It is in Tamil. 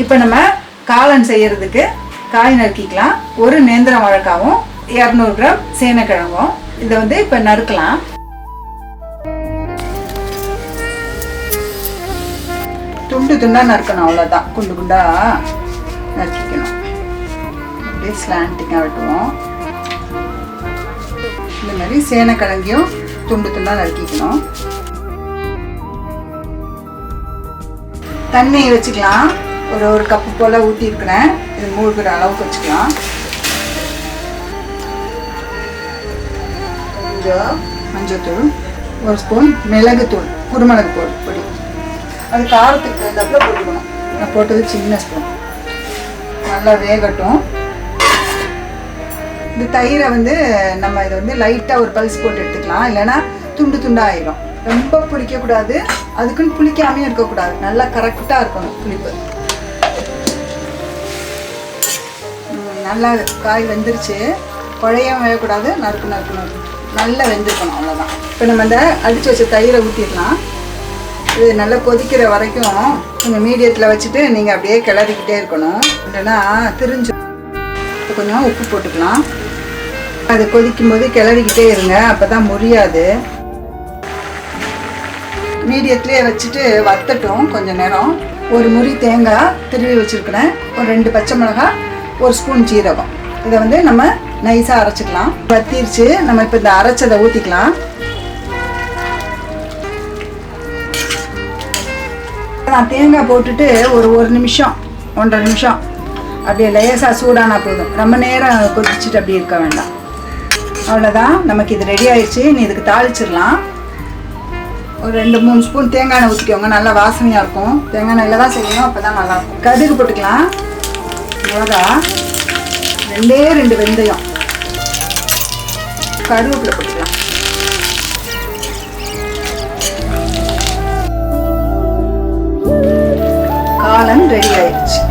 இப்போ நம்ம காளான் செய்யறதுக்கு காய் நறுக்கிக்கலாம். ஒரு நேந்திரம் வாழைக்காவும் 200 கிராம் சேனக்கிழங்கும் இதை வந்து இப்போ நறுக்கலாம். துண்டு துண்டா நறுக்கணும், அவ்வளோதான். குண்டு குண்டா நறுக்கிக்கணும். அப்படியே ஸ்லாண்டிங்காக வெட்டுவோம். இந்த மாதிரி சேனக்கிழங்கையும் துண்டு துண்டா நறுக்கிக்கணும். தண்ணியை வச்சுக்கலாம். ஒரு கப்பு போல் ஊற்றி இருக்கிறேன். இது மூழ்கிற அளவுக்கு வச்சுக்கலாம். கொஞ்சம் மஞ்சத்தூள், 1 ஸ்பூன் மிளகுத்தூள், குருமிளகு பொடி. அது காரத்துக்கு தகுந்தாப்புல போட்டுக்கணும். நான் போட்டது சின்ன ஸ்பூன். நல்லா வேகட்டும். இந்த தயிரை வந்து நம்ம இதை வந்து லைட்டாக ஒரு பல்ஸ் போட்டு எடுத்துக்கலாம். இல்லைன்னா துண்டு துண்டாக ஆயிடும். ரொம்ப புளிக்கக்கூடாது, அதுக்குன்னு புளிக்காமையும் இருக்கக்கூடாது. நல்லா கரெக்டாக இருக்கணும் புளிப்பு. நல்லா காய் வெந்துருச்சு. குழையும் வேகக்கூடாது, நறுக்கு நல்லா வெந்திருக்கணும், அவ்வளோதான். இப்போ நம்ம இந்த அடித்து வச்ச தயிரை ஊற்றிடலாம். இது நல்லா கொதிக்கிற வரைக்கும் கொஞ்சம் மீடியத்தில் வச்சுட்டு நீங்கள் அப்படியே கிளறிக்கிட்டே இருக்கணும். இல்லைன்னா திரிஞ்சு. கொஞ்சம் உப்பு போட்டுக்கலாம். அது கொதிக்கும் போது கிளறிக்கிட்டே இருங்க, அப்போ தான் முறியாது. மீடியத்துலேயே வச்சுட்டு வத்தட்டும் கொஞ்சம் நேரம். ஒரு முறி தேங்காய் திருவி வச்சுருக்கிறேன். ஒரு 2 பச்சை மிளகாய், 1 ஸ்பூன் ஜீரகம். இதை வந்து நம்ம நைஸாக அரைச்சிக்கலாம். வத்திருச்சு. நம்ம இப்போ இந்த அரைச்சதை ஊற்றிக்கலாம். நான் தேங்காய் போட்டுட்டு ஒரு நிமிஷம் 1.5 நிமிஷம் அப்படியே லேசாக சூடானா போதும். ரொம்ப நேரம் கொதிச்சுட்டு அப்படி இருக்க வேண்டாம். அவ்வளோதான், நமக்கு இது ரெடி ஆயிடுச்சு. நீ இதுக்கு தாளிச்சிடலாம். ஒரு 2-3 ஸ்பூன் தேங்காய் எண்ணெய் ஊற்றிக்கோங்க. நல்லா வாசனையாக இருக்கும். தேங்காய் எண்ணெயில் தான் செய்யணும், அப்போ தான் நல்லாயிருக்கும். கடுகு போட்டுக்கலாம். மிளகா, 2 வெந்தயம், கருவேப்பிலை போட்டுக்கலாம். காளான் ரெடி ஆயிடுச்சு.